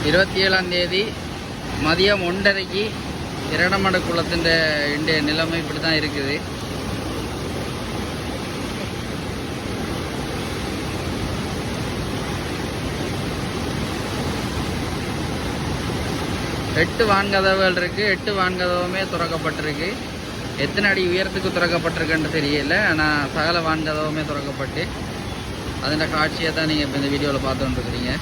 27ஆம் தேதி மதியம் 1:30க்கு இரடமட குளத்தின் இன்றைய நிலைமை இப்படி தான் இருக்குது. எட்டு வான்கதவுகள் இருக்குது. 8 வான்கதவுமே திறக்கப்பட்டிருக்கு. எத்தனை அடி உயரத்துக்கு திறக்கப்பட்டிருக்குன்னு தெரியல. ஆனால் சகல வான்கதவுமே திறக்கப்பட்டு அதோட காட்சியை தான் நீங்கள் இப்போ இந்த வீடியோவில் பார்த்து வந்துருக்கிறீங்க.